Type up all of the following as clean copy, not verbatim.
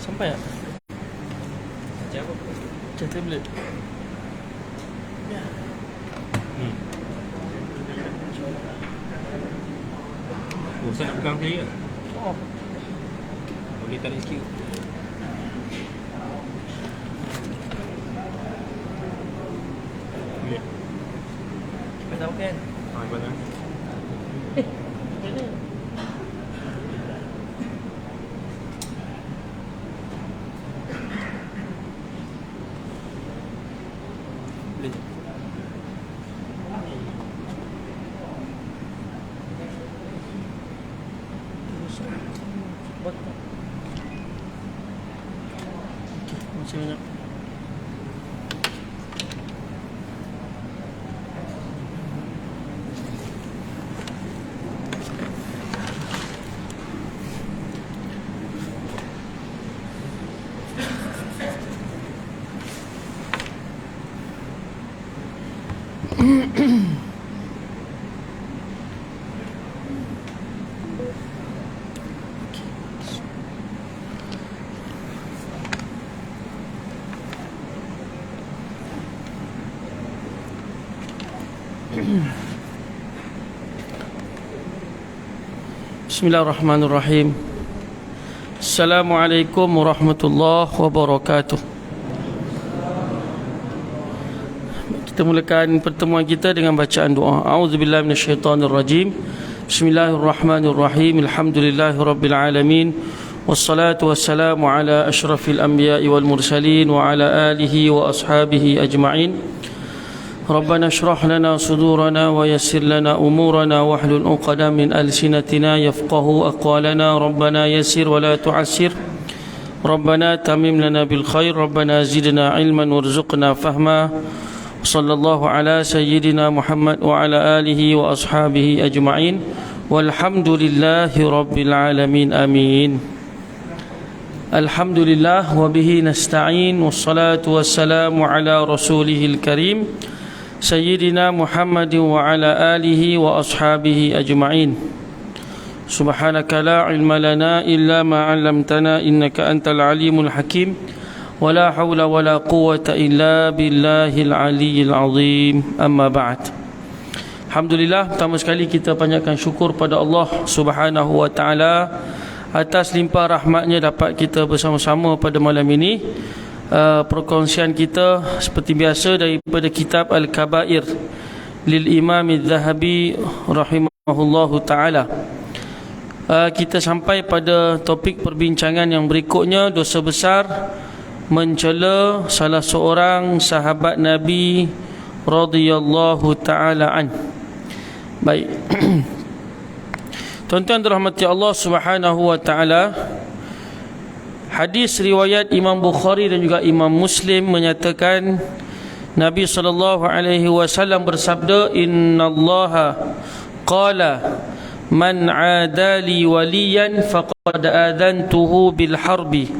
Sampai tak? Macam apa? Macam tablet. Oh, saya nak pegang sendiri ke? Oh. Boleh tarik sikit. Boleh. Kau tahu kan? Hebat kan? Mana? Boleh. Buat tak? Okey, masih banyak. Bismillahirrahmanirrahim. Assalamualaikum warahmatullahi wabarakatuh. Kita mulakan pertemuan kita dengan bacaan doa. A'udzubillahi minasyaitonirrajim. Bismillahirrahmanirrahim. Alhamdulillahirabbil alamin. Wassalatu wassalamu ala asyrafil anbiya'i wal mursalin wa ala alihi wa ashabihi ajma'in. ربنا اشرح لنا صدورنا ويسر لنا أمورنا واحلل عقدة من ألسنتنا يفقهوا أقوالنا ربنا يسر ولا تعسر ربنا تمم لنا بالخير ربنا زدنا علما وارزقنا فهما صلى الله على سيدنا محمد وعلى آله وأصحابه أجمعين والحمد لله رب العالمين آمين. الحمد لله وبه نستعين والصلاة والسلام على رسوله الكريم سيدنا محمد وعلى آله وأصحابه أجمعين. سبحانك لا علم لنا إلا ما علمتنا إنك أنت العليم الحكيم ولا حول ولا قوة إلا بالله العلي العظيم. أما بعد. Alhamdulillah, pertama sekali kita panjatkan syukur pada Allah Subhanahu wa taala atas limpah rahmatnya dapat kita bersama-sama pada malam ini. Perkongsian kita seperti biasa daripada kitab Al-Kabair lil Imam Az-Zahabi rahimahullahu taala. Kita sampai pada topik perbincangan yang berikutnya, dosa besar mencela salah seorang sahabat Nabi radhiyallahu taala an. Baik. Tuan-tuan dirahmati Allah Subhanahu wa taala, hadis riwayat Imam Bukhari dan juga Imam Muslim menyatakan Nabi SAW bersabda, innallaha qala man adali waliyan faqad adantuhu bil harbi.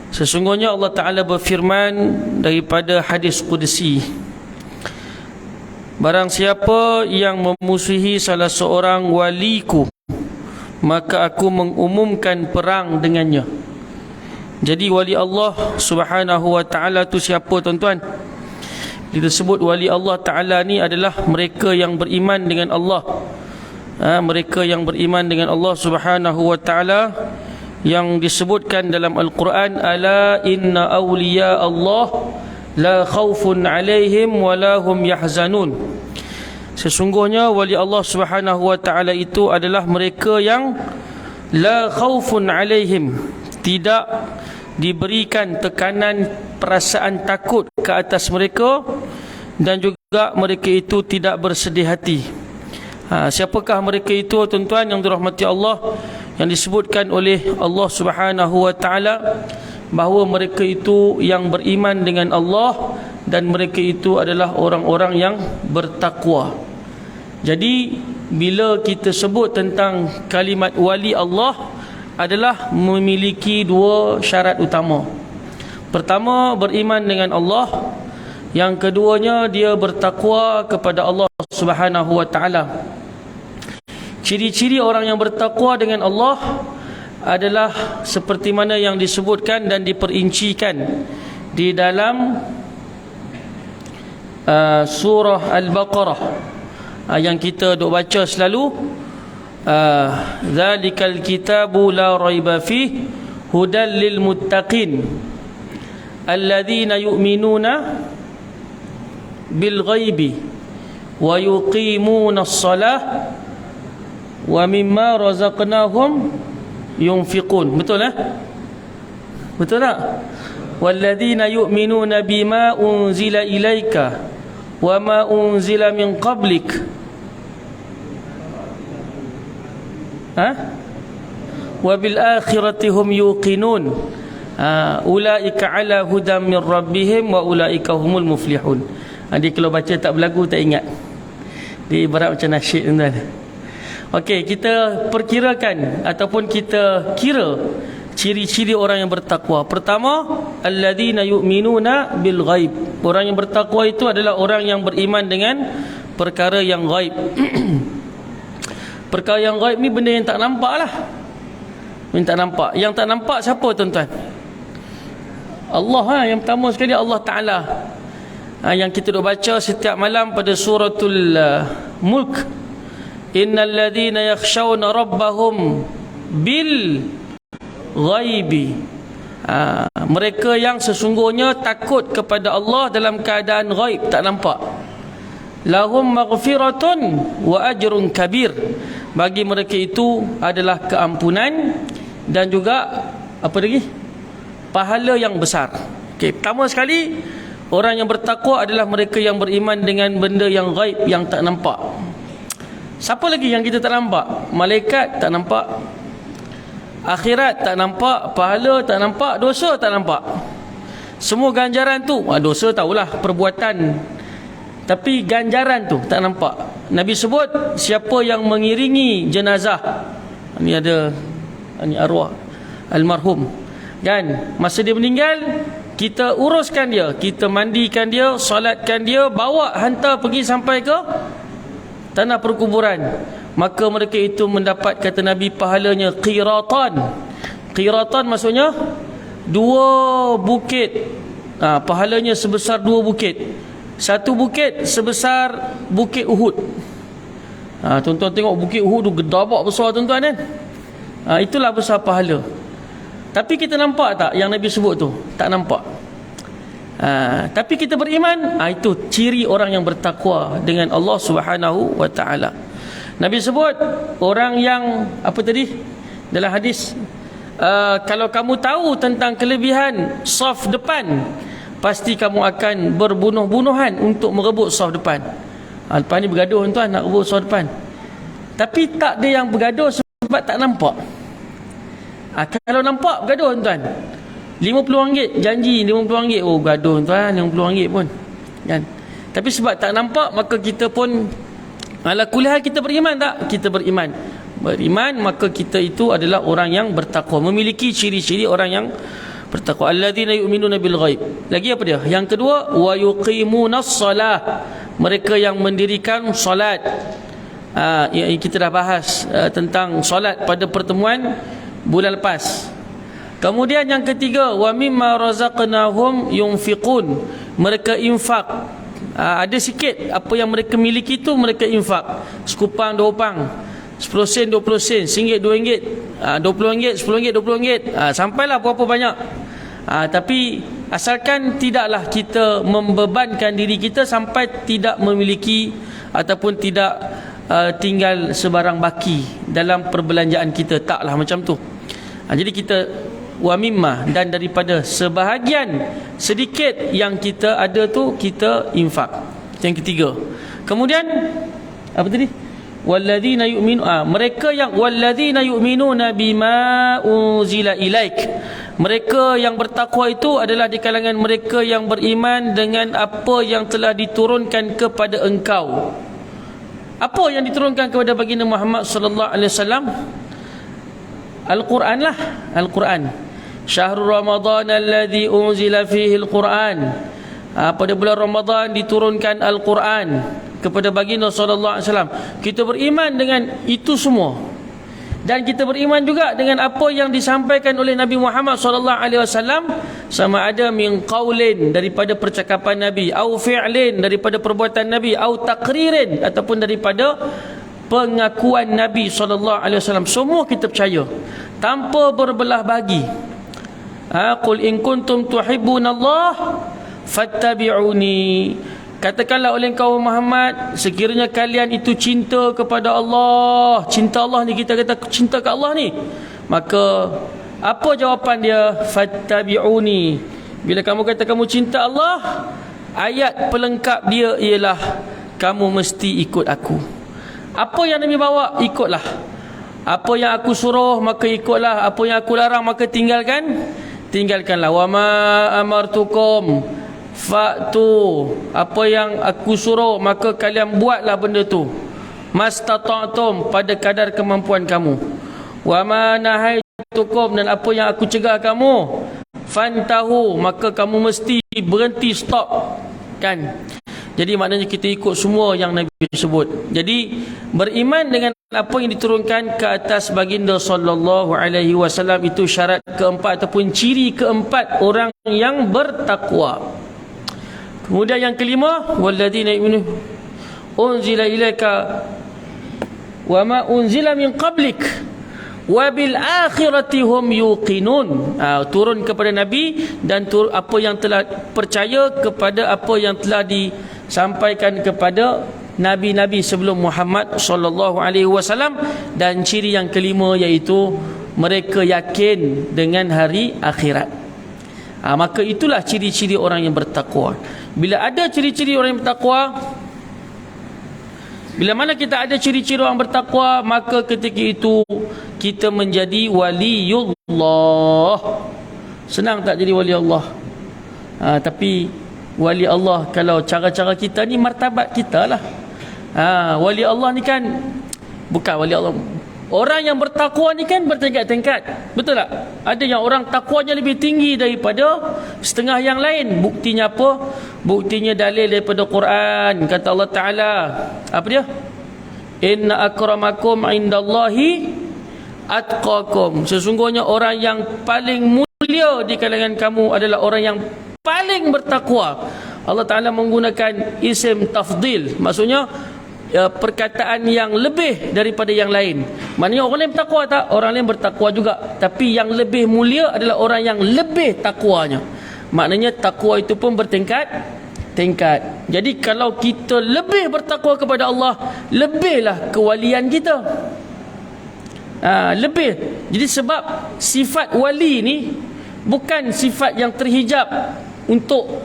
Sesungguhnya Allah Ta'ala berfirman daripada hadis Qudsi, barang siapa yang memusuhi salah seorang waliku, maka aku mengumumkan perang dengannya. Jadi wali Allah Subhanahu wa taala tu siapa, tuan-tuan? Kita sebut wali Allah Taala ni adalah mereka yang beriman dengan Allah. Mereka yang beriman dengan Allah Subhanahu wa taala yang disebutkan dalam Al-Quran, ala inna awliya Allah la khawfun alaihim wa la hum yahzanun. Sesungguhnya wali Allah Subhanahu wa taala itu adalah mereka yang la khaufun alaihim, tidak diberikan tekanan perasaan takut ke atas mereka, dan juga mereka itu tidak bersedih hati. Siapakah mereka itu, tuan-tuan yang dirahmati Allah, yang disebutkan oleh Allah Subhanahu wa taala bahawa mereka itu yang beriman dengan Allah dan mereka itu adalah orang-orang yang bertakwa. Jadi bila kita sebut tentang kalimat wali Allah, adalah memiliki dua syarat utama. Pertama, beriman dengan Allah. Yang keduanya, dia bertakwa kepada Allah Subhanahu wa taala. Ciri-ciri orang yang bertakwa dengan Allah adalah seperti mana yang disebutkan dan diperincikan di dalam surah Al-Baqarah yang kita duk baca selalu. Zalikal kitabu la raiba fih hudal lil muttaqin alladzina yu'minuna bil ghaibi wa yuqimuna as-salah wa mimma razaqnahum yunfiqun. Betul betul tak? Walladzina yu'minuna bima unzila ilaika wa ma unzila min qablik wa bil akhirati hum yuqinun ulaika ala hudam min rabbihim wa ulaika humul muflihun. Dia kalau baca tak berlagu tak ingat. Dia ibarat macam nasyid tuan. Okey, kita perkirakan ataupun kita kira ciri-ciri orang yang bertakwa. Pertama, alladzina yu'minuna bil ghaib. Orang yang bertakwa itu adalah orang yang beriman dengan perkara yang ghaib. Perkara yang ghaib ni benda yang tak nampak lah. Yang tak nampak. Yang tak nampak siapa tuan-tuan? Allah yang pertama sekali, Allah Ta'ala. Yang kita duk baca setiap malam pada suratul Mulk. Innal ladzina yakhshawna rabbahum bil ghaibi. Mereka yang sesungguhnya takut kepada Allah dalam keadaan ghaib, tak nampak. Lahum maghfiratun wa ajrun kabir. Bagi mereka itu adalah keampunan dan juga apa lagi? Pahala yang besar. Okey, pertama sekali orang yang bertakwa adalah mereka yang beriman dengan benda yang ghaib, yang tak nampak. Siapa lagi yang kita tak nampak? Malaikat tak nampak, akhirat tak nampak, pahala tak nampak, dosa tak nampak. Semua ganjaran tu, dosa tahulah perbuatan, tapi ganjaran tu tak nampak. Nabi sebut siapa yang mengiringi jenazah, ni ada ni arwah almarhum kan, masa dia meninggal kita uruskan dia, kita mandikan dia, solatkan dia, bawa hantar pergi sampai ke tanah perkuburan, maka mereka itu mendapat, kata Nabi, pahalanya qiratan. Qiratan maksudnya 2 bukit. Pahalanya sebesar 2 bukit. Satu bukit sebesar bukit Uhud. Tuan-tuan tengok bukit Uhud tu gedabak besar tuan-tuan kan. Itulah besar pahala. Tapi kita nampak tak yang Nabi sebut tu? Tak nampak. Tapi kita beriman, itu ciri orang yang bertakwa dengan Allah Subhanahu wa taala. Nabi sebut orang yang apa tadi dalam hadis, kalau kamu tahu tentang kelebihan saf depan, pasti kamu akan berbunuh-bunuhan untuk merebut saf depan. Lepas ni bergaduh tuan nak rebut saf depan. Tapi tak ada yang bergaduh sebab tak nampak. Kalau nampak bergaduh tuan. RM50 janji RM50, oh gaduh tuan, RM50 pun kan. Tapi sebab tak nampak, maka kita pun ala kulihal kita beriman tak? Kita beriman. Beriman, maka kita itu adalah orang yang bertakwa, memiliki ciri-ciri orang yang bertakwa. Alladzina yu'minuna bil ghaib. Lagi apa dia? Yang kedua, wa yuqimunas salah. Mereka yang mendirikan solat. Kita dah bahas tentang solat pada pertemuan bulan lepas. Kemudian yang ketiga, wa mimma razaqnahum yunfiqun. Mereka infak. Ada sikit apa yang mereka miliki itu mereka infak. Sekupang, 2 upang, 10 sen, 20 sen, RM1, RM2, RM20, RM10, RM20, sampailah berapa banyak. Tapi asalkan tidaklah kita membebankan diri kita sampai tidak memiliki ataupun tidak tinggal sebarang baki dalam perbelanjaan kita. Taklah macam tu. Jadi kita wa mimma, dan daripada sebahagian sedikit yang kita ada tu kita infak. Yang ketiga. Kemudian apa tadi? Walladzina yu'minu, mereka yang walladzina yu'minuna bima unzila ilaik. Mereka yang bertakwa itu adalah di kalangan mereka yang beriman dengan apa yang telah diturunkan kepada engkau. Apa yang diturunkan kepada baginda Muhammad sallallahu alaihi wasallam? Al-Quran lah, Al-Quran. Syahrul Ramadan alladhi unzila fihi al-Quran. Pada bulan Ramadan diturunkan Al-Quran kepada baginda sallallahu alaihi wasallam. Kita beriman dengan itu semua. Dan kita beriman juga dengan apa yang disampaikan oleh Nabi Muhammad SAW, sama ada min qaulin, daripada percakapan Nabi, au fi'lin, daripada perbuatan Nabi, au taqririn, ataupun daripada pengakuan Nabi SAW. Semua kita percaya tanpa berbelah bagi. Qul in kuntum tuhibbunallah fattabi'uni. Katakanlah oleh engkau Muhammad, sekiranya kalian itu cinta kepada Allah, cinta Allah ni, kita kata cinta ke Allah ni, maka apa jawapan dia? Fattabi'uni. Bila kamu kata kamu cinta Allah, ayat pelengkap dia ialah kamu mesti ikut aku. Apa yang Nabi bawa, ikutlah. Apa yang aku suruh, maka ikutlah. Apa yang aku larang, maka tinggalkanlah. Wa ma amartukum fa'tu, apa yang aku suruh maka kalian buatlah benda tu, mastata'tum, pada kadar kemampuan kamu. Wa ma nahaitukum, dan apa yang aku cegah kamu, fantahu, maka kamu mesti berhenti, stop, kan? Jadi maknanya kita ikut semua yang Nabi sebut. Jadi beriman dengan apa yang diturunkan ke atas baginda sallallahu alaihi wasallam itu syarat keempat ataupun ciri keempat orang yang bertakwa. Kemudian yang kelima, walladzina yu'minuna unzila ilaika wa ma unzila min qablik wa bil akhirati hum yuqinun. Turun kepada Nabi dan apa yang telah percaya kepada apa yang telah disampaikan kepada nabi-nabi sebelum Muhammad sallallahu alaihi wasallam. Dan ciri yang kelima iaitu mereka yakin dengan hari akhirat. Maka itulah ciri-ciri orang yang bertakwa. Bila ada ciri-ciri orang yang bertakwa, bila mana kita ada ciri-ciri orang bertakwa, maka ketika itu kita menjadi waliullah. Senang tak jadi wali Allah? Tapi wali Allah, kalau cara-cara kita ni, martabat kita lah. Wali Allah ni kan bukan wali Allah. Orang yang bertakwa ni kan bertingkat-tingkat. Betul tak? Ada yang orang takwanya lebih tinggi daripada setengah yang lain. Buktinya apa? Buktinya dalil daripada Quran. Kata Allah Ta'ala, apa dia? Inna akramakum indallahi atqakum. Sesungguhnya orang yang paling mulia di kalangan kamu adalah orang yang paling bertakwa. Allah Ta'ala menggunakan isim tafdil. Maksudnya perkataan yang lebih daripada yang lain. Maknanya orang lain bertakwa tak? Orang lain bertakwa juga, tapi yang lebih mulia adalah orang yang lebih takwanya. Maknanya takwa itu pun bertingkat-tingkat. Jadi kalau kita lebih bertakwa kepada Allah, lebihlah kewalian kita. Lebih. Jadi sebab sifat wali ni bukan sifat yang terhijab untuk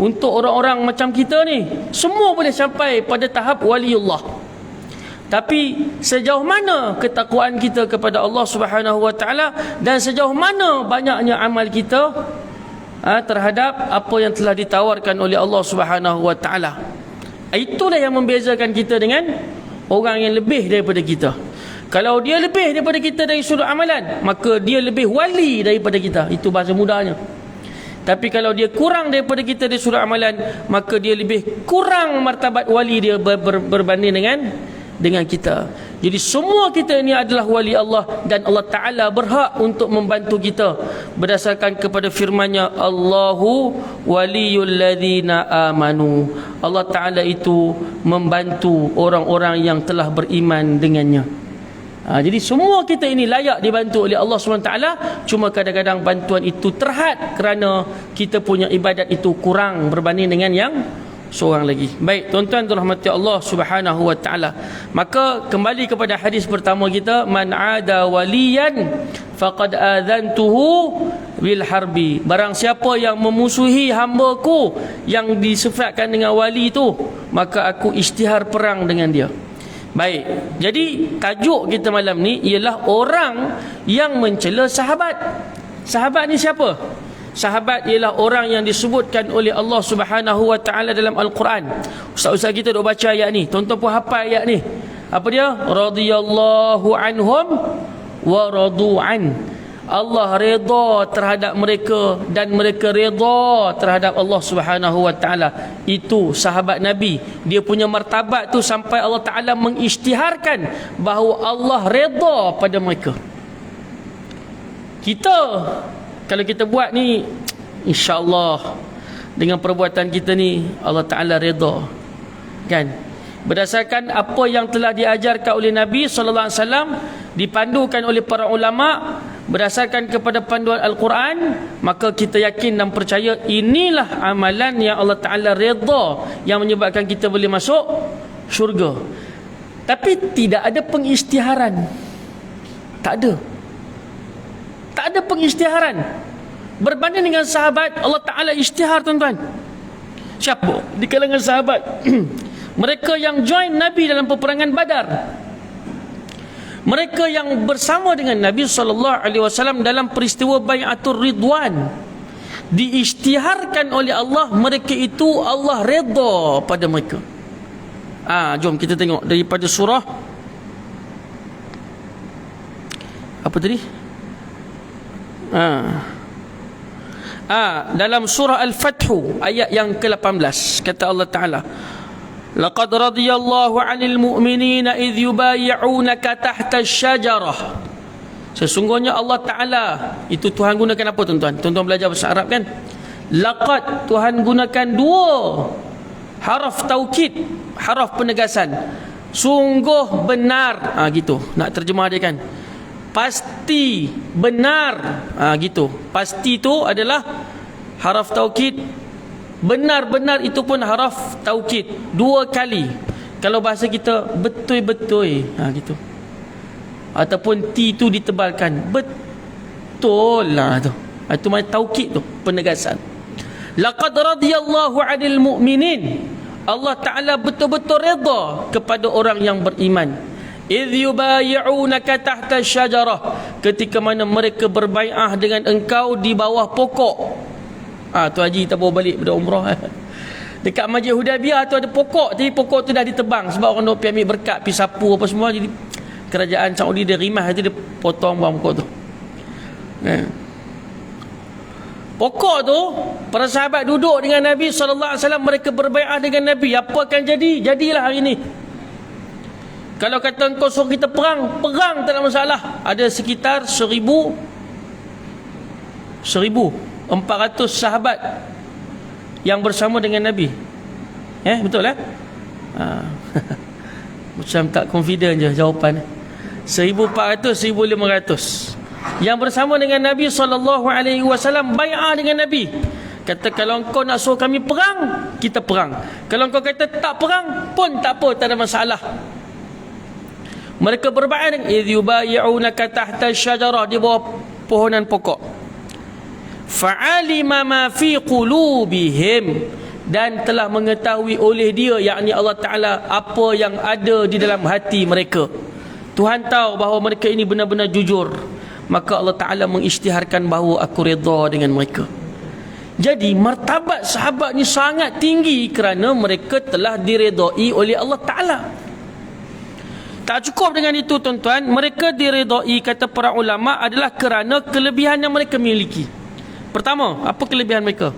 untuk orang-orang macam kita ni. Semua boleh sampai pada tahap waliullah. Tapi sejauh mana ketakwaan kita kepada Allah Subhanahu wa taala, dan sejauh mana banyaknya amal kita terhadap apa yang telah ditawarkan oleh Allah Subhanahu wa taala. Itulah yang membezakan kita dengan orang yang lebih daripada kita. Kalau dia lebih daripada kita dari sudut amalan, maka dia lebih wali daripada kita. Itu bahasa mudahnya. Tapi kalau dia kurang daripada kita dari sudut amalan, maka dia lebih kurang martabat wali dia berbanding dengan kita. Jadi semua kita ini adalah wali Allah, dan Allah Ta'ala berhak untuk membantu kita berdasarkan kepada firman-Nya, Allahu waliyul ladzina amanu. Allah Ta'ala itu membantu orang-orang yang telah beriman dengannya. Jadi semua kita ini layak dibantu oleh Allah SWT. Cuma kadang-kadang bantuan itu terhad kerana kita punya ibadat itu kurang berbanding dengan yang seorang lagi. Baik, tuan-tuan rahmati Allah Subhanahu wa taala. Maka kembali kepada hadis pertama kita, man ada waliyan faqad adzantuhu bil harbi. Barang siapa yang memusuhi hamba-Ku yang disifatkan dengan wali itu, maka aku isytihar perang dengan dia. Baik, jadi tajuk kita malam ni ialah orang yang mencela sahabat. Sahabat ni siapa? Sahabat ialah orang yang disebutkan oleh Allah Subhanahu wa taala dalam Al-Quran. Ustaz-ustaz kita duk baca ayat ni, tuan-tuan pun hafal ayat ni. Apa dia? Radhiyallahu anhum wa radu'an. Allah redha terhadap mereka dan mereka redha terhadap Allah Subhanahu wa taala. Itu sahabat Nabi, dia punya martabat tu sampai Allah Taala mengisytiharkan bahawa Allah redha pada mereka. Kita kalau kita buat ni, insya-Allah dengan perbuatan kita ni Allah Taala redha, kan? Berdasarkan apa yang telah diajarkan oleh Nabi sallallahu alaihi wasallam, dipandukan oleh para ulama, berdasarkan kepada panduan Al-Quran, maka kita yakin dan percaya inilah amalan yang Allah Ta'ala redha, yang menyebabkan kita boleh masuk syurga. Tapi tidak ada pengisytiharan. Tak ada. Tak ada pengisytiharan. Berbanding dengan sahabat, Allah Ta'ala isytihar, tuan-tuan. Siapa di kalangan sahabat? Mereka yang join Nabi dalam peperangan Badar, mereka yang bersama dengan Nabi SAW dalam peristiwa Bai'atul Ridwan, diisytiharkan oleh Allah, mereka itu Allah redha pada mereka. Jom kita tengok daripada surah apa tadi? Dalam surah Al-Fath ayat yang ke-18, kata Allah Ta'ala, laqad radiyallahu 'anil mu'minina idh yubayyi'unaka tahta asy-syajarah. Sesungguhnya Allah Ta'ala, itu Tuhan gunakan apa, tuan-tuan? Tuan-tuan belajar bahasa Arab kan? Laqad, Tuhan gunakan dua haraf taukid, haraf penegasan. Sungguh benar, gitu nak terjemah dia kan. Pasti benar, gitu. Pasti itu adalah haraf taukid, benar-benar itu pun haraf taukid, dua kali. Kalau bahasa kita betul-betul, gitu. Ataupun T itu ditebalkan, betul lah tu. Itu macam taukid tu, penegasan. Laqad radiyallahu 'anil mu'minin, Allah Ta'ala betul-betul redha kepada orang yang beriman. Idh yubayyi'unaka tahta syajarah, ketika mana mereka berbai'ah dengan engkau di bawah pokok. Tu Haji tak bawa balik pada umrah. Dekat Masjid Hudaibiyah tu ada pokok, tapi pokok tu dah ditebang sebab orang nak pergi ambil berkat, pergi sapu apa semua. Jadi kerajaan Saudi dia rimas, dia potong buang pokok tu. Pokok tu, para sahabat duduk dengan Nabi SAW, mereka berbai'ah dengan Nabi. Apa akan jadi? Jadilah hari ni. Kalau kata engkau suruh kita perang, perang tak ada masalah. Ada sekitar 1,400 sahabat yang bersama dengan Nabi. Betul lah? Macam tak confident je jawapan. 1,400, 1,500 yang bersama dengan Nabi SAW, bai'ah dengan Nabi. Kata kalau engkau nak suruh kami perang, kita perang. Kalau engkau kata tak perang pun tak apa, tak ada masalah. Mereka berbai'ah dengan idh yubayyi'unaka tahta syajarah, di bawah pohonan pokok. Fa'alima ma fi qulubihim, dan telah mengetahui oleh dia, yakni Allah Ta'ala, apa yang ada di dalam hati mereka. Tuhan tahu bahawa mereka ini benar-benar jujur, maka Allah Ta'ala mengisytiharkan bahawa aku redha dengan mereka. Jadi martabat sahabat ni sangat tinggi kerana mereka telah diredai oleh Allah Ta'ala. Tak cukup dengan itu, tuan-tuan, mereka diredai, kata para ulama, adalah kerana kelebihan yang mereka miliki. Pertama, apa kelebihan mereka?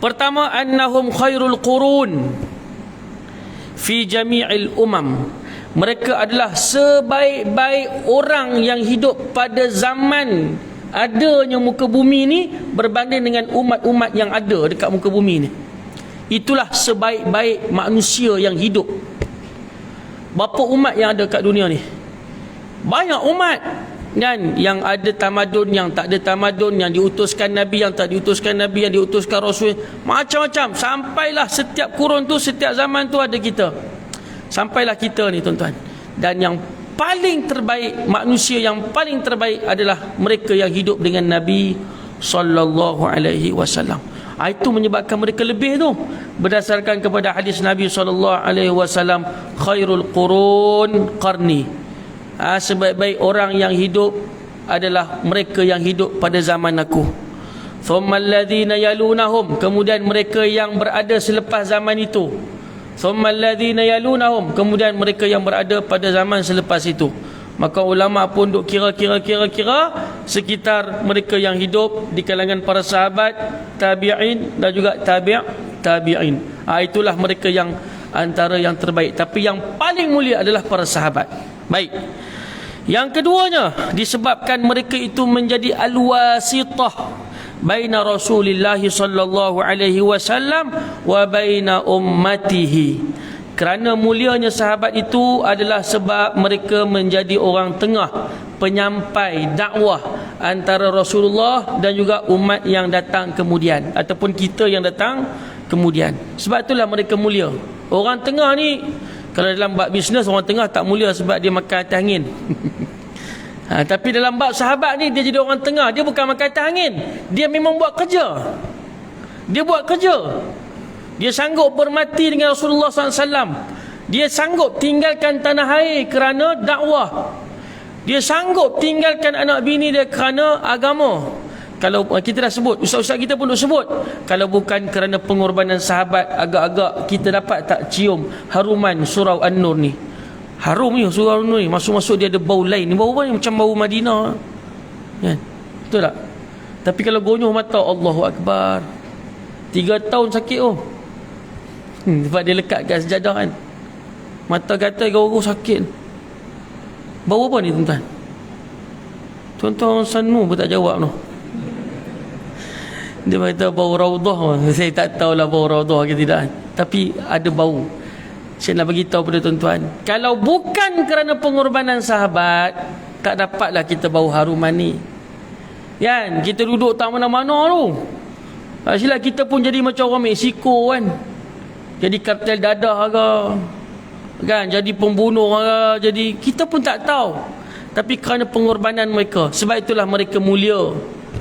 Pertama, annahum khairul qurun fi jami'il umam. Mereka adalah sebaik-baik orang yang hidup pada zaman adanya muka bumi ni, berbanding dengan umat-umat yang ada dekat muka bumi ni. Itulah sebaik-baik manusia yang hidup. Berapa umat yang ada kat dunia ni? Banyak umat, kan? Yang ada tamadun, yang tak ada tamadun, yang diutuskan Nabi, yang tak diutuskan Nabi, yang diutuskan Rasul, macam-macam. Sampailah setiap kurun tu, setiap zaman tu ada kita. Sampailah kita ni, tuan-tuan. Dan yang paling terbaik, manusia yang paling terbaik adalah mereka yang hidup dengan Nabi SAW. Itu menyebabkan mereka lebih tu, berdasarkan kepada hadis Nabi SAW, khairul qurun qarni. Sebaik-baik orang yang hidup adalah mereka yang hidup pada zaman aku. Thumma alladhina yalunahum, kemudian mereka yang berada selepas zaman itu. Thumma alladhina yalunahum, kemudian mereka yang berada pada zaman selepas itu. Maka ulama pun duk kira sekitar mereka yang hidup di kalangan para sahabat, tabi'in dan juga tabi'in. Itulah mereka yang antara yang terbaik. Tapi yang paling mulia adalah para sahabat. Baik. Yang keduanya, disebabkan mereka itu menjadi al-wasitah baina Rasulillah sallallahu alaihi wasallam wa baina ummatihi. Kerana mulianya sahabat itu adalah sebab mereka menjadi orang tengah penyampai dakwah antara Rasulullah dan juga umat yang datang kemudian, ataupun kita yang datang kemudian. Sebab itulah mereka mulia. Orang tengah ni, kalau dalam bab bisnes, orang tengah tak mulia sebab dia makan atas angin. Tapi dalam bab sahabat ni, dia jadi orang tengah. Dia bukan makan atas angin, dia memang buat kerja. Dia buat kerja. Dia sanggup bermati dengan Rasulullah SAW. Dia sanggup tinggalkan tanah air kerana dakwah. Dia sanggup tinggalkan anak bini dia kerana agama. Kalau kita dah sebut, ustaz-ustaz kita pun dah sebut, kalau bukan kerana pengorbanan sahabat, agak-agak kita dapat tak cium haruman surau An-Nur ni. Harum ni surau An-Nur ni. Masuk-masuk dia ada bau lain. Ni bau apa ni? Macam bau Madinah. Kan? Betul tak? Tapi kalau gonyuh mata, Allahu Akbar. 3 tahun sakit sebab dia lekat kat sejadah kan. Mata gatal, garu sakit. Bau apa ni tuan-tuan? Tuan-tuan Sanu pun tak jawab tu. Dia kata bau raudah. Saya tak tahulah bau raudah ke tidak, tapi ada bau. Saya nak beritahu pada tuan-tuan, kalau bukan kerana pengorbanan sahabat, tak dapatlah kita bau haruman ni. Kan? Kita duduk tak mana-mana tu. Silap kita pun jadi macam orang Mexico kan. Jadi kartel dadah ke, kan, jadi pembunuh ke, jadi kita pun tak tahu. Tapi kerana pengorbanan mereka, sebab itulah mereka mulia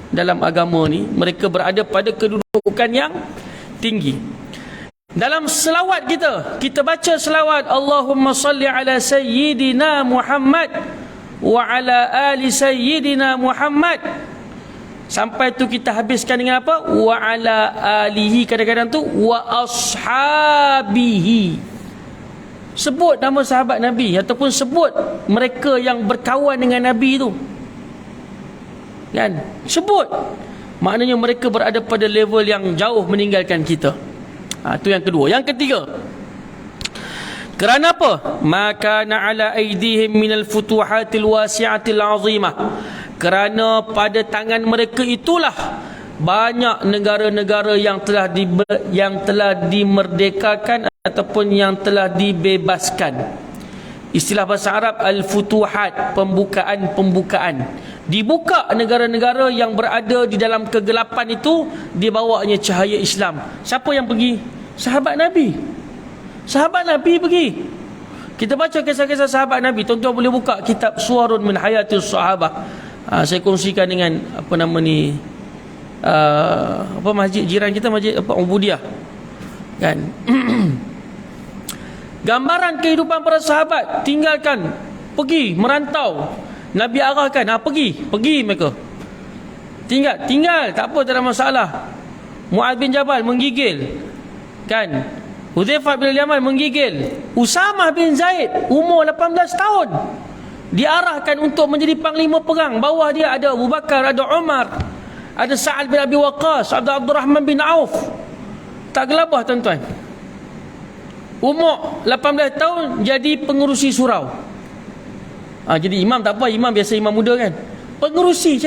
dalam agama ni. Mereka berada pada kedudukan yang tinggi. Dalam selawat kita baca selawat Allahumma salli ala sayyidina Muhammad wa ala ali sayyidina Muhammad. Sampai tu kita habiskan dengan apa? Wa ala alihi, kadang-kadang tu wa ashabihi. Sebut nama sahabat Nabi, ataupun sebut mereka yang berkawan dengan Nabi tu. Kan? Sebut. Maknanya mereka berada pada level yang jauh meninggalkan kita. Itu yang kedua. Yang ketiga, kerana apa? Maka na'ala aidihim minal futuhatil wasi'atil azimah. Kerana pada tangan mereka itulah banyak negara-negara yang telah dimerdekakan ataupun yang telah dibebaskan. Istilah bahasa Arab al-futuhat, pembukaan. Dibuka negara-negara yang berada di dalam kegelapan itu, dibawanya cahaya Islam. Siapa yang pergi? Sahabat Nabi. Sahabat Nabi pergi. Kita baca kisah-kisah sahabat Nabi. Tuan-tuan boleh buka kitab Suwarun min Hayatis Sahabah. Saya kongsikan dengan masjid jiran kita, masjid Ubudiyah. Kan? Gambaran kehidupan para sahabat, tinggalkan, pergi merantau. Nabi arahkan, pergi mereka. Tinggal, tak apa, tak ada masalah. Mu'adz bin Jabal menggigil. Kan? Hudzaifah bin Yaman menggigil. Usamah bin Zaid umur 18 tahun. Diarahkan untuk menjadi panglima perang. Bawah dia ada Abu Bakar, ada Umar, ada Sa'ad bin Abi Waqqas, ada Abdurrahman bin Auf. Tak gelabah tuan-tuan. Umur 18 tahun jadi pengerusi surau. Jadi imam tak apa, imam biasa imam muda kan. Pengerusi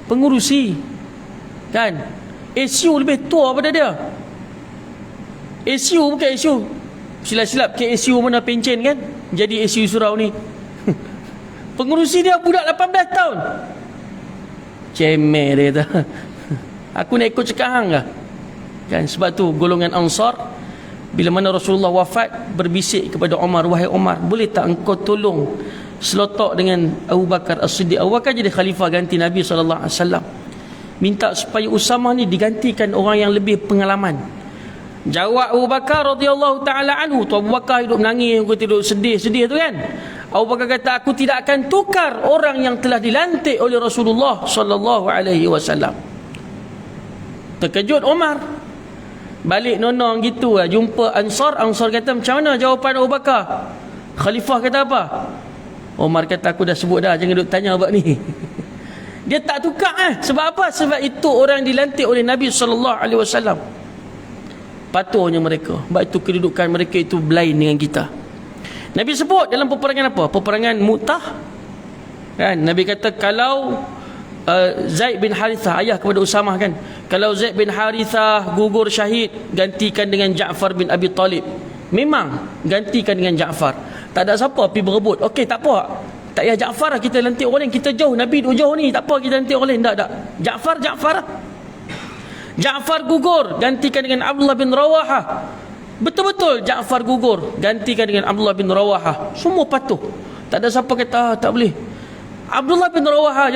pengurusi kan. SU lebih tua pada dia. SU bukan SU, silap-silap ke SU mana pencen kan. Jadi SU surau ni. Pengurusi dia budak 18 tahun. Cemer dia kata. Aku nak ikut cakap hang ke? Kan, sebab tu golongan Ansar, bila mana Rasulullah wafat, berbisik kepada Umar, wahai Umar, boleh tak engkau tolong selotok dengan Abu Bakar As-Siddiq. Abu Bakar jadi khalifah ganti Nabi SAW. Minta supaya Usamah ni digantikan orang yang lebih pengalaman. Jawab Abu Bakar radhiyallahu taala anhu. Tu Abu Bakar hidup menangis, hidup sedih tu kan. Abu Bakar kata, aku tidak akan tukar orang yang telah dilantik oleh Rasulullah sallallahu alaihi wasallam. Terkejut Umar. Balik nonong gitu lah, jumpa Ansar kata, macam mana jawapan Abu Bakar? Khalifah kata apa? Umar kata aku dah sebut dah, jangan duk tanya abang ni. Dia tak tukar Sebab apa? Sebab itu orang dilantik oleh Nabi SAW. Patuhnya mereka. Sebab itu kedudukan mereka itu berlain dengan kita. Nabi sebut dalam peperangan apa? Peperangan Mu'tah. Kan? Nabi kata kalau Zaid bin Harithah, ayah kepada Usamah kan, kalau Zaid bin Harithah gugur syahid, gantikan dengan Ja'far bin Abi Talib. Memang gantikan dengan Ja'far. Tak ada siapa pergi berebut. Okey, tak apa, tak payah Ja'far lah, kita lantik orang lain. Kita jauh, Nabi duduk jauh ni, tak apa kita lantik orang lain. Tak. Ja'far gugur, gantikan dengan Abdullah bin Rawahah. Betul-betul Ja'far gugur, gantikan dengan Abdullah bin Rawahah. Semua patuh. Tak ada siapa kata tak boleh. Abdullah bin Rawahah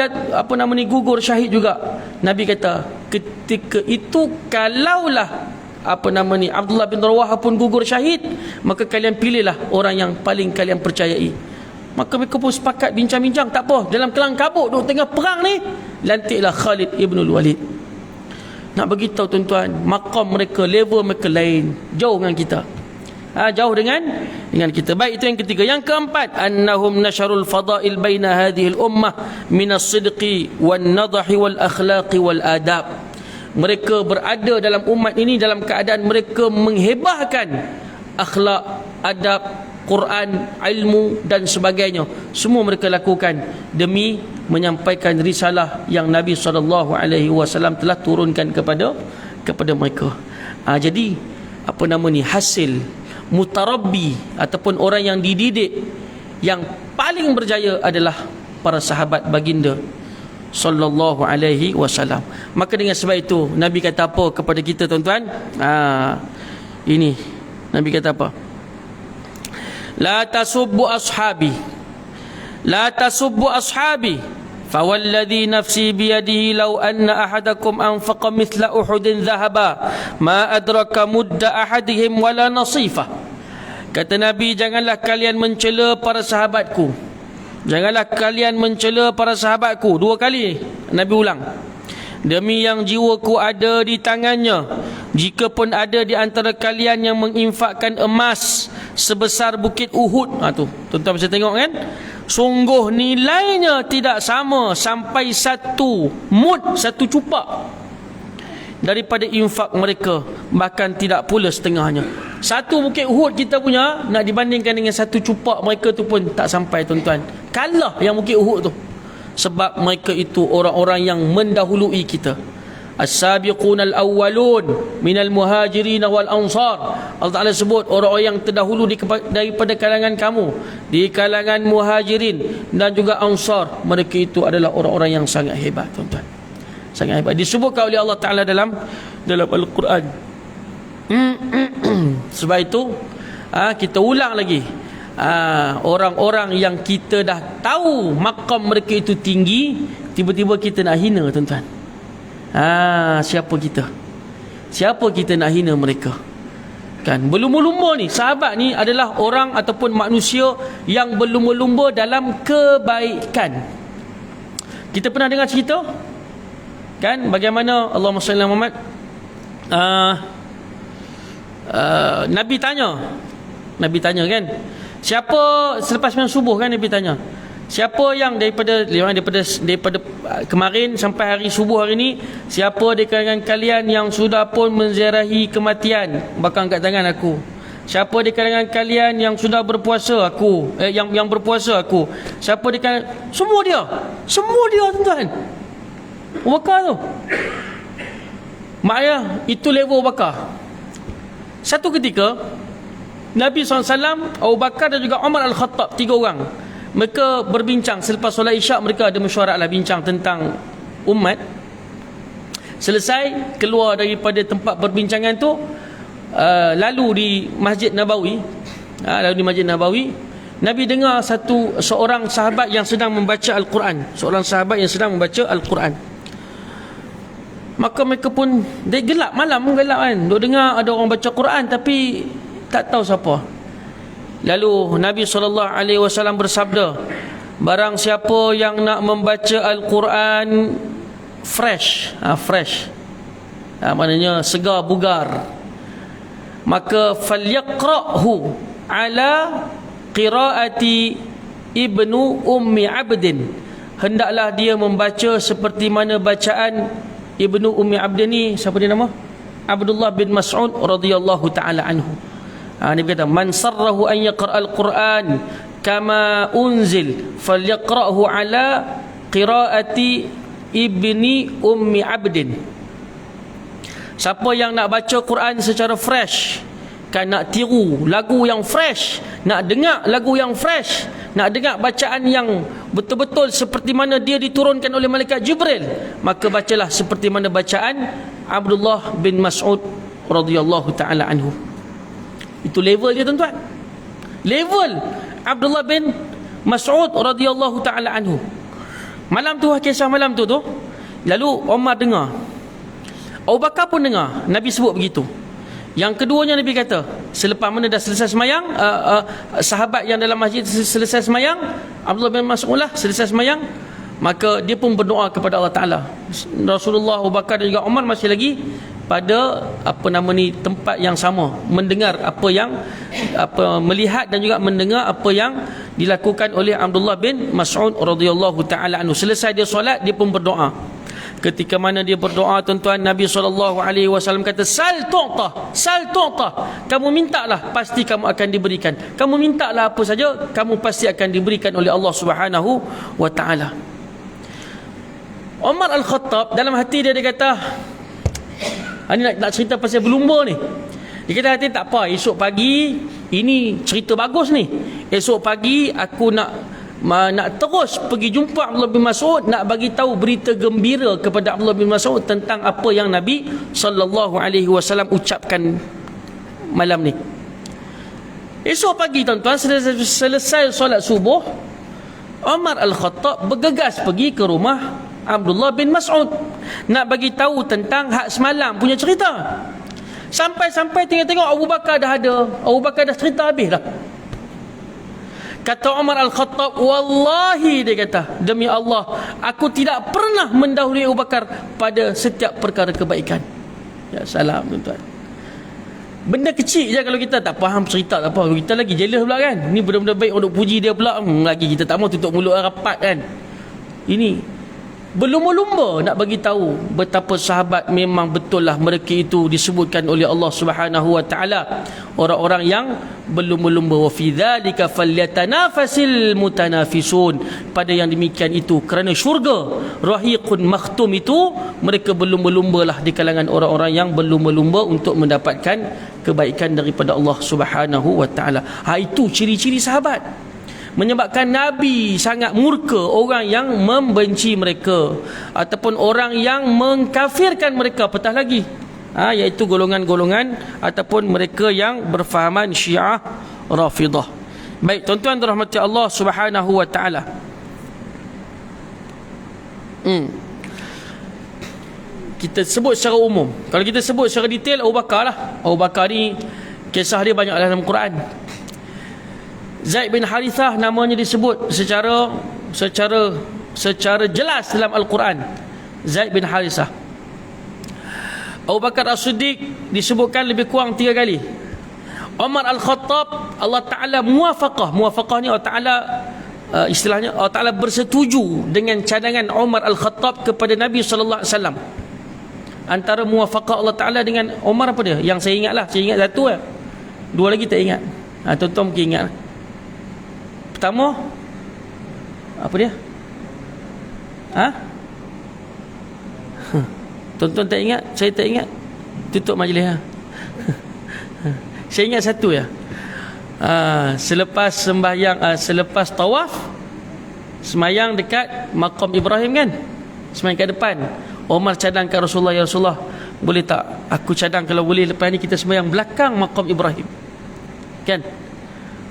gugur syahid juga. Nabi kata ketika itu kalaulah Abdullah bin Rawahah pun gugur syahid, maka kalian pilihlah orang yang paling kalian percayai. Maka mereka pun sepakat bincang-bincang, tak apa, dalam kelang kabut duk tengah perang ni, lantiklah Khalid ibn Walid. Nak beritahu tuan-tuan, maqam mereka, level mereka lain, jauh dengan kita. Jauh dengan kita. Baik, itu yang ketiga. Yang keempat, annahum nasyarul fadail baina hadhihi al-ummah min as-sidqi wan nadahi wal akhlaqi wal adab. Mereka berada dalam umat ini dalam keadaan mereka menghebahkan akhlak, adab, Quran, ilmu dan sebagainya. Semua mereka lakukan demi menyampaikan risalah yang Nabi SAW telah turunkan kepada mereka. Jadi hasil mutarabbi ataupun orang yang dididik yang paling berjaya adalah para sahabat baginda sallallahu alaihi wasallam. Maka dengan sebab itu Nabi kata apa kepada kita tuan-tuan? Ini Nabi kata apa? La tasubbu ashabi fawalladhi nafsi biyadihi law anna ahadakum anfaqa mithla uhudin dhahaba ma adraka mudda ahadihim wala nasifah. Kata Nabi, janganlah kalian mencela para sahabatku. Janganlah kalian mencela para sahabatku. 2 kali Nabi ulang. Demi yang jiwaku ada di tangannya, jika pun ada di antara kalian yang menginfakkan emas sebesar bukit Uhud, tuan-tuan bisa tengok kan, sungguh nilainya tidak sama sampai 1 mud, 1 cupak daripada infak mereka, bahkan tidak pula setengahnya. 1 bukit Uhud kita punya nak dibandingkan dengan 1 cupak mereka tu pun tak sampai tuan-tuan. Kalah yang bukit Uhud tu. Sebab mereka itu orang-orang yang mendahului kita. As-sabiqunal awwalun minal muhajirin wal ansar. Allah Ta'ala sebut orang-orang yang terdahulu daripada kalangan kamu, di kalangan muhajirin dan juga ansar. Mereka itu adalah orang-orang yang sangat hebat tuan-tuan. Sangat hebat. Disebutkan oleh Allah Ta'ala dalam Al-Quran. Sebab itu kita ulang lagi, orang-orang yang kita dah tahu maqam mereka itu tinggi, tiba-tiba kita nak hina tuan-tuan. Siapa kita nak hina mereka? Kan berlumba-lumba ni, sahabat ni adalah orang ataupun manusia yang berlumba-lumba dalam kebaikan. Kita pernah dengar cerita kan bagaimana Allahumma salli ala Muhammad, Nabi tanya kan, siapa selepas sembahyang subuh kan, Nabi tanya, siapa yang daripada kemarin sampai hari subuh hari ni, siapa di kalangan kalian yang sudah pun menziarahi kematian, bakal angkat tangan aku. Siapa di kalangan kalian yang sudah berpuasa aku, yang berpuasa aku. Siapa di kalangan, semua dia tuan-tuan. Abu Bakar tu, maknanya itu level Abu Bakar. Satu ketika Nabi SAW, Abu Bakar dan juga Umar Al-Khattab, 3 orang, mereka berbincang selepas solat isyak. Mereka ada mesyuarat lah, bincang tentang umat. Selesai keluar daripada tempat perbincangan tu, lalu di Masjid Nabawi, Nabi dengar seorang sahabat yang sedang membaca Al-Quran. Maka mereka pun, dia gelap kan, dia dengar ada orang baca Quran tapi tak tahu siapa. Lalu Nabi SAW bersabda, barang siapa yang nak membaca Al-Quran fresh, maknanya segar bugar, maka falyaqra'hu ala qiraati ibnu Ummi Abdin, hendaklah dia membaca seperti mana bacaan ibnu Ummi Abdin ni, siapa dia nama? Abdullah bin Mas'ud radhiyallahu taala anhu. Dia berkata, man sarrahu an yaqra'al Quran kama unzil falyaqra'hu ala qiraati ibni Ummi Abdin. Siapa yang nak baca Quran secara fresh, kan nak tiru lagu yang fresh, nak dengar lagu yang fresh, nak dengar bacaan yang betul-betul seperti mana dia diturunkan oleh malaikat Jibril, maka bacalah seperti mana bacaan Abdullah bin Mas'ud radhiyallahu taala anhu. Itu level dia, tuan-tuan. Level Abdullah bin Mas'ud radhiyallahu taala anhu. Malam tu, kisah malam tu lalu Umar dengar, Abu Bakar pun dengar Nabi sebut begitu. Yang keduanya Nabi kata, selepas mana dah selesai semayang, sahabat yang dalam masjid selesai semayang, Abdullah bin Mas'ud lah selesai semayang, maka dia pun berdoa kepada Allah Ta'ala. Rasulullah, Abu Bakar dan juga Umar masih lagi pada tempat yang sama, mendengar melihat dan juga mendengar apa yang dilakukan oleh Abdullah bin Mas'ud radhiyallahu ta'ala anhu. Selesai dia solat, dia pun berdoa. Ketika mana dia berdoa, tuan-tuan, Nabi SAW kata, sal tu'ta, kamu mintalah, pasti kamu akan diberikan. Kamu mintalah apa saja, kamu pasti akan diberikan oleh Allah Subhanahu wa ta'ala. Umar Al-Khattab dalam hati dia kata, ini nak cerita pasal berlumba ni. Dia kata, hati tak apa, esok pagi ini cerita bagus ni, esok pagi aku nak terus pergi jumpa Abdullah bin Mas'ud, nak bagi tahu berita gembira kepada Abdullah bin Mas'ud tentang apa yang Nabi sallallahu alaihi wasallam ucapkan malam ni. Esok pagi, tuan-tuan, selesai solat subuh, Umar Al-Khattab bergegas pergi ke rumah Abdullah bin Mas'ud nak bagi tahu tentang hak semalam punya cerita. Sampai tengok Abu Bakar dah ada, Abu Bakar dah cerita habis dah. Kata Umar Al-Khattab, wallahi, dia kata, demi Allah, aku tidak pernah mendahului Abu Bakar pada setiap perkara kebaikan. Ya salam, tuan-tuan. Benda kecil je kalau kita tak faham cerita, tak apa, kita lagi jealous pula kan. Ni benda-benda baik untuk puji dia pula, lagi kita tak mau tutup mulut rapat kan. Ini berlumba-lumba nak bagi tahu betapa sahabat memang betul lah mereka itu disebutkan oleh Allah Subhanahu wa taala orang-orang yang berlumba-lumba. Wa fi dzalika falyatanafasil mutanafisun. Pada yang demikian itu, kerana syurga rahiqun makhtum itu, mereka berlumba-lumba lah di kalangan orang-orang yang berlumba-lumba untuk mendapatkan kebaikan daripada Allah Subhanahu wa taala. Itu ciri-ciri sahabat. Menyebabkan Nabi sangat murka orang yang membenci mereka ataupun orang yang mengkafirkan mereka, apatah lagi iaitu golongan-golongan ataupun mereka yang berfahaman Syiah Rafidah. Baik, tuan-tuan dirahmati Allah Subhanahu wa taala. Kita sebut secara umum. Kalau kita sebut secara detail, Abu Bakar lah. Abu Bakar ni kisah dia banyak dalam Quran. Zaid bin Harithah namanya disebut secara jelas dalam Al-Quran. Zaid bin Harithah. Abu Bakar As-Siddiq disebutkan lebih kurang 3 kali. Umar Al-Khattab, Allah Ta'ala muwafaqah ni Allah Ta'ala istilahnya Allah Ta'ala bersetuju dengan cadangan Umar Al-Khattab kepada Nabi SAW. Antara muwafaqah Allah Ta'ala dengan Umar apa dia? Yang saya ingat satu lah. 2 lagi tak ingat. Tuan-tuan mungkin ingat. Pertama, apa dia? Tuan-tuan tak ingat? Saya tak ingat. Tutup majlis. Saya ingat satu ya. Selepas sembahyang, selepas tawaf, semayang dekat maqam Ibrahim kan? Semayang kat depan. Umar cadangkan Rasulullah, ya Rasulullah, boleh tak aku cadang kalau boleh lepas ni kita semayang belakang maqam Ibrahim, kan?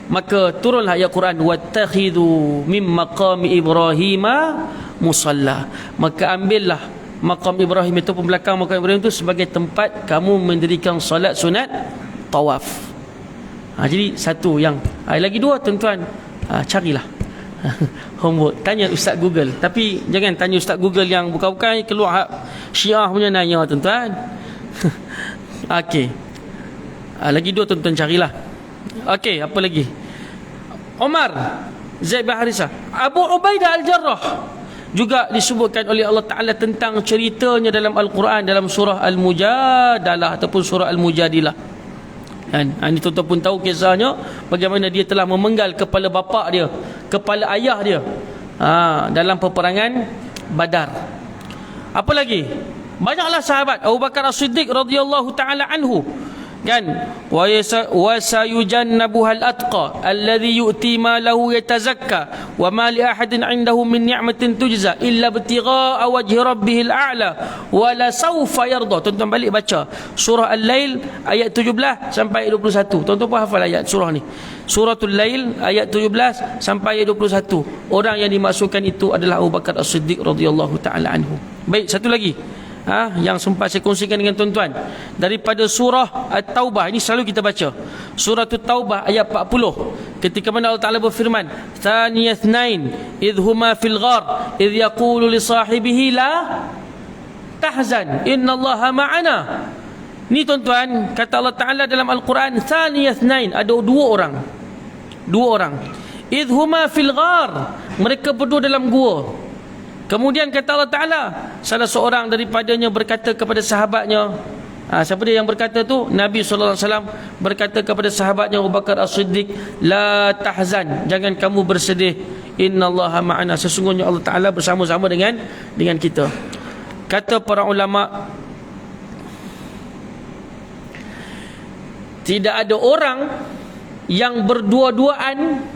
Maka turunlah ayat Quran, wattakhidhu mim maqami Ibrahima musalla. Maka ambillah maqam Ibrahim itu, belakang maqam Ibrahim itu sebagai tempat kamu mendirikan solat sunat tawaf. Jadi satu yang lagi 2, tuan-tuan, carilah homework, tanya Ustaz Google. Tapi jangan tanya Ustaz Google yang bukan-bukan keluar Syiah punya nanya, tuan-tuan. Okey. Lagi 2, tuan-tuan, carilah. Okey, apa lagi? Umar Zaid bin Harisah. Abu Ubaidah Al-Jarrah juga disebutkan oleh Allah Ta'ala tentang ceritanya dalam Al-Quran, dalam surah Al-Mujadalah ataupun surah Al-Mujadilah. Dan ini tuan-tuan pun tahu kisahnya, bagaimana dia telah memenggal kepala bapa dia, kepala ayah dia, dalam peperangan Badar. Apa lagi? Banyaklah sahabat. Abu Bakar As-Siddiq radhiyallahu ta'ala anhu, kan, wa sayujannabuhal atqa alladhi yu'ti ma lahu yatazakka wa ma li ahadin 'indahu min ni'matin tujza illa ibtigha'a wajhi rabbihil a'la wa la sawfa yarda. Tuan-tuan balik baca surah Al-Lail ayat 17 sampai ayat 21. Tuan-tuan pun hafal ayat surah ni, suratul Lail ayat 17 sampai ayat 21. Orang yang dimaksudkan itu adalah Abu Bakar As-Siddiq radhiyallahu taala anhu. Baik, satu lagi yang sempat saya kongsikan dengan tuan-tuan daripada surah At-Taubah. Ini selalu kita baca surah At-Taubah ayat 40, ketika mana Allah Ta'ala berfirman, Thaniyatnain idhuma fil ghar idh yaqulu li sahibihi la tahzan innallaha ma'ana. Ni tuan-tuan, kata Allah Ta'ala dalam Al-Quran, Thaniyatnain, ada dua orang, idhuma fil ghar, mereka berdua dalam gua. Kemudian kata Allah Ta'ala, salah seorang daripadanya berkata kepada sahabatnya, siapa dia yang berkata tu? Nabi SAW berkata kepada sahabatnya Abu Bakar As-Siddiq, la tahzan, jangan kamu bersedih, innallaha ma'ana, sesungguhnya Allah Ta'ala bersama-sama dengan kita. Kata para ulama, tidak ada orang yang berdua-duaan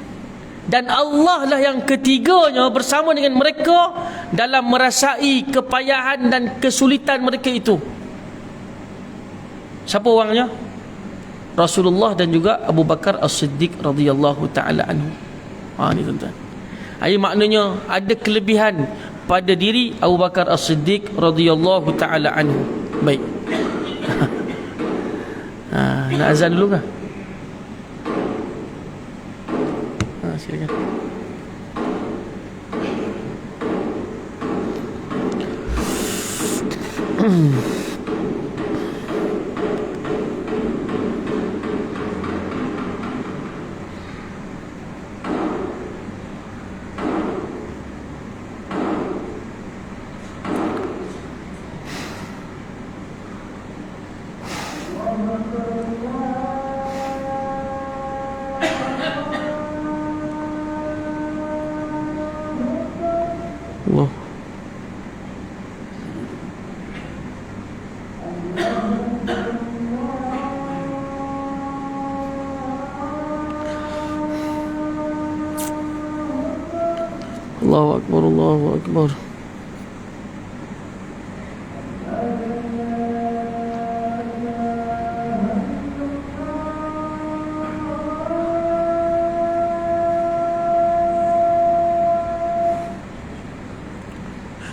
dan Allah lah yang ketiganya bersama dengan mereka dalam merasai kepayahan dan kesulitan mereka itu. Siapa orangnya? Rasulullah dan juga Abu Bakar As-Siddiq radhiyallahu taala anhu. Ni tuan-tuan. Ini maknanya ada kelebihan pada diri Abu Bakar As-Siddiq radhiyallahu taala anhu. Baik. Nak azan dulu kah? Silakan. Allah. Allahu Akbar, Allahu Akbar.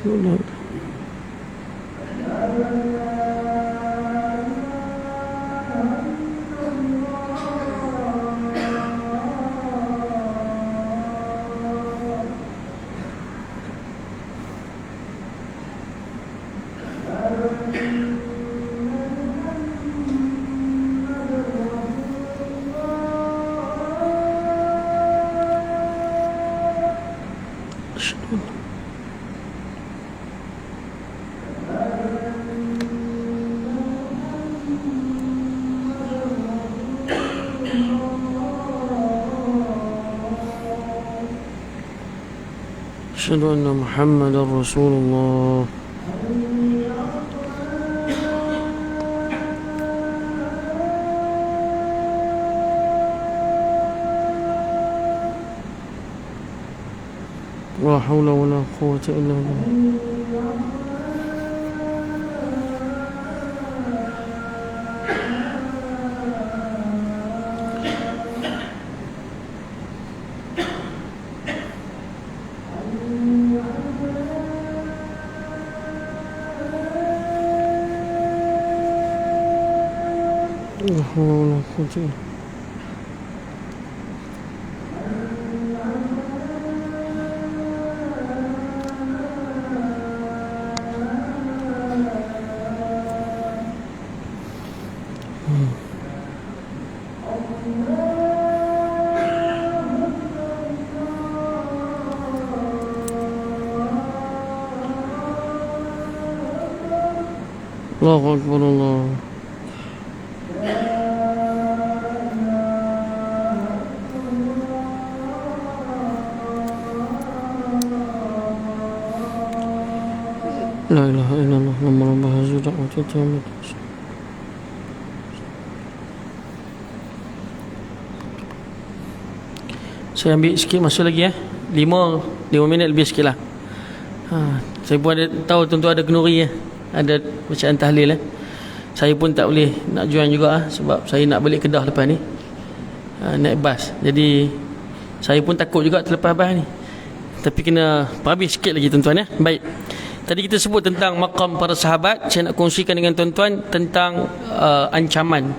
Bismillah. أشهد أن محمدا رسول الله. لا حول ولا قوة إلا بالله. لا حول ولا قوة إلا بالله. Allahu Akbar Allah. La ilaha illallah Muhammadur Rasulullah. Saya ambil sikit masa lagi 5 minit lebih sikit lah. Saya pun ada tahu tentu ada kenduri ada bacaan tahlil Saya pun tak boleh nak join juga sebab saya nak balik Kedah lepas ni, naik bas. Jadi saya pun takut juga terlepas bas ni. Tapi kena habis sikit lagi tuan-tuan Baik. Tadi kita sebut tentang maqam para sahabat. Saya nak kongsikan dengan tuan-tuan tentang ancaman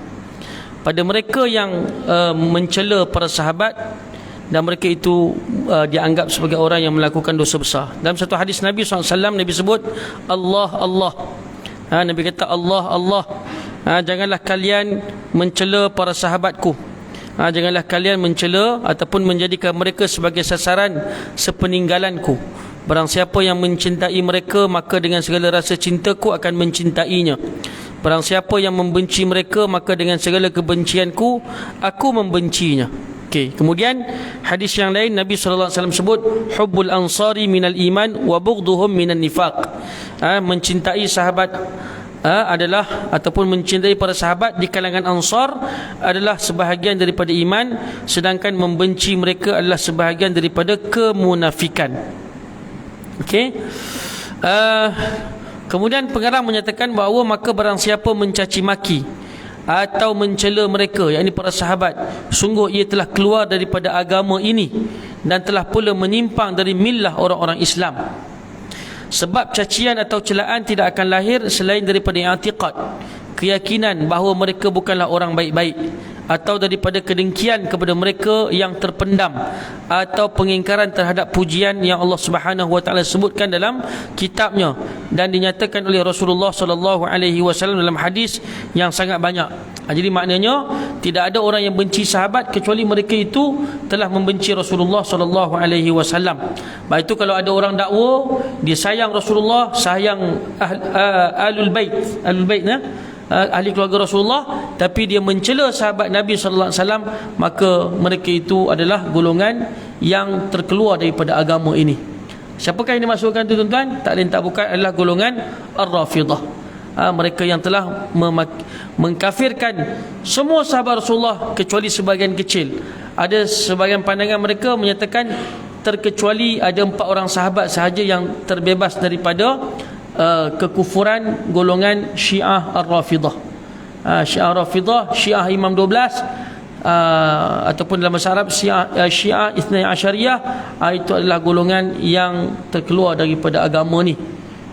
pada mereka yang mencela para sahabat dan mereka itu dianggap sebagai orang yang melakukan dosa besar. Dalam satu hadis Nabi SAW, Nabi sebut Allah Allah. Nabi kata Allah Allah. Janganlah kalian mencela para sahabatku. Janganlah kalian mencela ataupun menjadikan mereka sebagai sasaran sepeninggalanku. Barang siapa yang mencintai mereka, maka dengan segala rasa cintaku akan mencintainya. Barang siapa yang membenci mereka, maka dengan segala kebencianku aku membencinya. Okey, kemudian hadis yang lain Nabi sallallahu alaihi wasallam sebut hubbul ansari minal iman wa bughdhuhum minan nifaq. Mencintai sahabat adalah ataupun mencintai para sahabat di kalangan Ansar adalah sebahagian daripada iman, sedangkan membenci mereka adalah sebahagian daripada kemunafikan. Okey. Kemudian pengarang menyatakan bahawa maka barang siapa mencaci maki atau mencela mereka, yakni para sahabat, sungguh ia telah keluar daripada agama ini dan telah pula menyimpang dari millah orang-orang Islam. Sebab cacian atau celaan tidak akan lahir selain daripada i'tiqad, keyakinan bahawa mereka bukanlah orang baik-baik, atau daripada kedengkian kepada mereka yang terpendam, atau pengingkaran terhadap pujian yang Allah Subhanahu wa taala sebutkan dalam kitabnya dan dinyatakan oleh Rasulullah sallallahu alaihi wasallam dalam hadis yang sangat banyak. Jadi maknanya tidak ada orang yang benci sahabat kecuali mereka itu telah membenci Rasulullah sallallahu alaihi wasallam. Baik itu kalau ada orang dakwa dia sayang Rasulullah, sayang ahlul bait ahli keluarga Rasulullah, tapi dia mencela sahabat Nabi sallallahu alaihi wasallam, maka mereka itu adalah golongan yang terkeluar daripada agama ini. Siapakah yang dimasukkan tu tuan-tuan? Tak lain tak bukan adalah golongan Ar-Rafidah. Mereka yang telah mengkafirkan semua sahabat Rasulullah kecuali sebahagian kecil. Ada sebahagian pandangan mereka menyatakan terkecuali ada 4 orang sahabat sahaja yang terbebas daripada kekufuran golongan Syiah Ar-Rafidah. Syiah Rafidah, Syiah Imam 12, ataupun dalam bahasa Arab Syiah Ithnai Asyariyah, itu adalah golongan yang terkeluar daripada agama ni.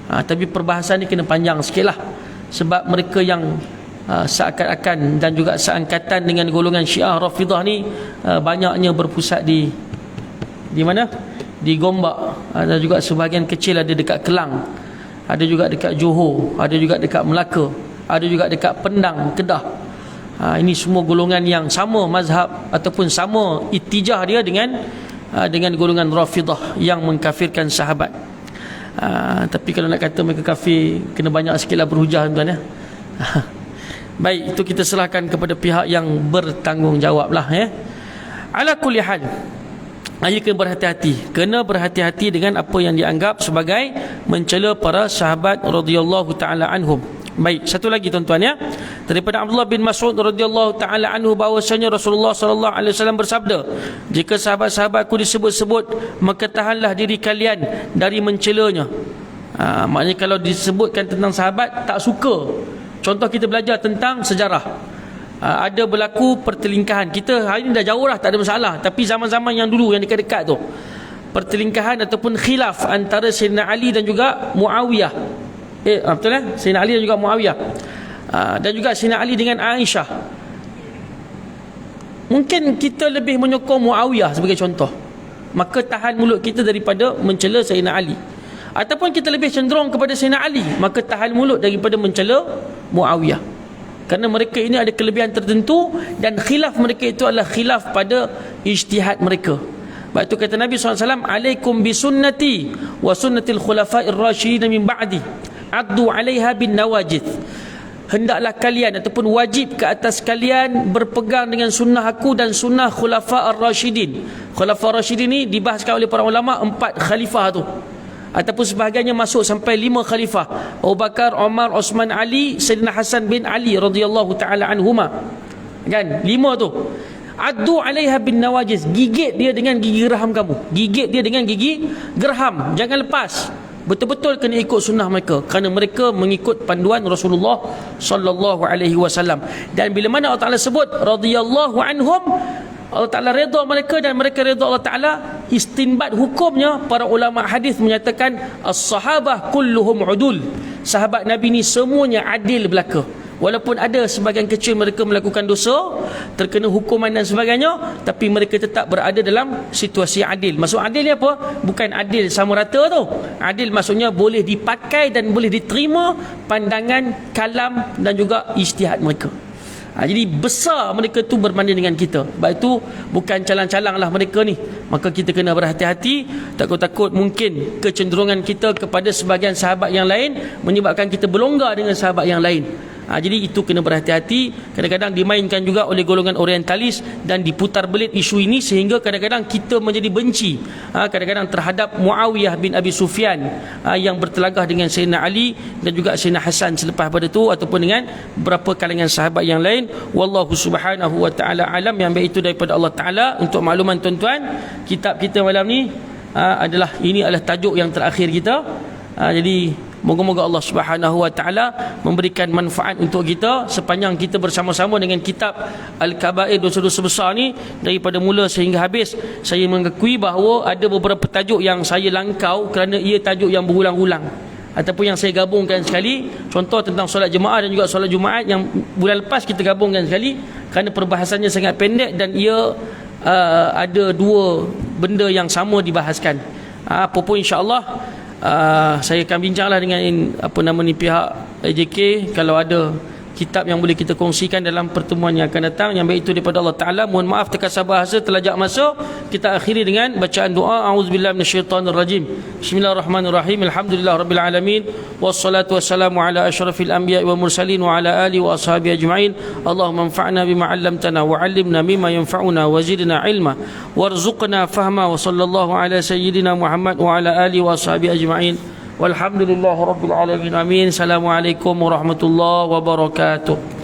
Tapi perbahasan ni kena panjang sikit lah, sebab mereka yang seakan-akan dan juga seangkatan dengan golongan Syiah Rafidah ni banyaknya berpusat di mana? Di Gombak, dan juga sebahagian kecil ada dekat Kelang, ada juga dekat Johor, ada juga dekat Melaka, ada juga dekat Pendang, Kedah. Ini semua golongan yang sama mazhab ataupun sama itijah dia dengan golongan Rafidah yang mengkafirkan sahabat. Tapi kalau nak kata mereka kafir, kena banyak sikitlah berhujah tuan-tuan Baik, itu kita serahkan kepada pihak yang bertanggungjawab lah Ala kulli hal, kena berhati-hati dengan apa yang dianggap sebagai mencela para sahabat radhiyallahu taala anhum. Baik, satu lagi tuan-tuan daripada Abdullah bin Mas'ud radhiyallahu taala anhu bahwasanya Rasulullah sallallahu alaihi wasallam bersabda, jika sahabat-sahabatku disebut-sebut, maka tahanlah diri kalian dari mencelanya. Maknanya kalau disebutkan tentang sahabat tak suka. Contoh kita belajar tentang sejarah, ada berlaku pertelingkahan. Kita hari ni dah jauh lah, tak ada masalah. Tapi zaman-zaman yang dulu, yang dekat-dekat tu, pertelingkahan ataupun khilaf antara Sayyidina Ali dan juga Muawiyah. Betul Sayyidina Ali dan juga Muawiyah. Dan juga Sayyidina Ali dengan Aisyah. Mungkin kita lebih menyokong Muawiyah sebagai contoh, maka tahan mulut kita daripada mencela Sayyidina Ali. Ataupun kita lebih cenderung kepada Sayyidina Ali, maka tahan mulut daripada mencela Muawiyah. Kerana mereka ini ada kelebihan tertentu dan khilaf mereka itu adalah khilaf pada ijtihad mereka. Sebab itu kata Nabi SAW, alaikum bisunnati wa sunnatil khulafa'ir rasyidin min ba'di, addu alaiha bin nawajid. hendaklah kalian ataupun wajib ke atas kalian berpegang dengan sunnah aku dan sunnah khulafa ar-rasyidin. Khulafa ar-rasyidin ni dibahaskan oleh para ulama 4 khalifah tu, ataupun sebahagiannya masuk sampai 5 khalifah: Abu Bakar, Umar, Osman, Ali, Sayyidina Hasan bin Ali radhiyallahu taala anhuma. Kan 5 tu. Addu 'alaiha bin nawajiz, gigit dia dengan gigi geraham kamu. Gigit dia dengan gigi geraham, jangan lepas. Betul-betul kena ikut sunnah mereka, kerana mereka mengikut panduan Rasulullah sallallahu alaihi wasallam. Dan bila mana Allah Taala sebut radhiyallahu anhum, Allah Taala redha mereka dan mereka redha Allah Taala, istinbat hukumnya para ulama hadis menyatakan as-sahabah kulluhum udul. Sahabat Nabi ni semuanya adil belaka. Walaupun ada sebahagian kecil mereka melakukan dosa, terkena hukuman dan sebagainya, tapi mereka tetap berada dalam situasi adil. Maksud adil ni apa? Bukan adil sama rata tu. Adil maksudnya boleh dipakai dan boleh diterima pandangan, kalam dan juga ijtihad mereka. Jadi besar mereka tu berbanding dengan kita. Sebab itu bukan calang-calang lah mereka ni. Maka kita kena berhati-hati. Takut-takut mungkin kecenderungan kita kepada sebahagian sahabat yang lain menyebabkan kita berlonggar dengan sahabat yang lain. Jadi itu kena berhati-hati. Kadang-kadang dimainkan juga oleh golongan orientalis dan diputar belit isu ini sehingga kadang-kadang kita menjadi benci kadang-kadang terhadap Muawiyah bin Abi Sufyan yang bertelagah dengan Sayyidina Ali dan juga Sayyidina Hasan selepas pada itu, ataupun dengan beberapa kalangan sahabat yang lain. Wallahu subhanahu wa ta'ala alam. Yang baik itu daripada Allah Ta'ala. Untuk makluman tuan-tuan, kitab kita malam ni ini adalah tajuk yang terakhir kita. Jadi moga-moga Allah Subhanahu wa taala memberikan manfaat untuk kita sepanjang kita bersama-sama dengan kitab Al-Kabair, dosa-dosa besar ni daripada mula sehingga habis. Saya mengakui bahawa ada beberapa tajuk yang saya langkau kerana ia tajuk yang berulang-ulang ataupun yang saya gabungkan sekali. Contoh tentang solat jemaah dan juga solat Jumaat yang bulan lepas kita gabungkan sekali kerana perbahasannya sangat pendek dan ia ada 2 benda yang sama dibahaskan. Apa pun insya-Allah saya akan bincanglah dengan pihak AJK kalau ada kitab yang boleh kita kongsikan dalam pertemuan yang akan datang. Yang baik itu daripada Allah Ta'ala. Mohon maaf terkasar bahasa, terlajak masa. Kita akhiri dengan bacaan doa. A'udzubillahi minasyaitanirrajim. Bismillahirrahmanirrahim. Alhamdulillahirabbil alamin. Wassalatu wassalamu ala asyrafil anbiya'i wal mursalin wa ala alihi wa ashabihi ajma'in. Allahumma anfa'na bima 'allamtana wa 'allimna mimma yanfa'una wa zidna 'ilma warzuqna fahma. Wa sallallahu ala sayyidina Muhammad wa ala alihi wa ashabihi ajma'in. Walhamdulillahi rabbil alamin. Amin. Assalamualaikum warahmatullahi wabarakatuh.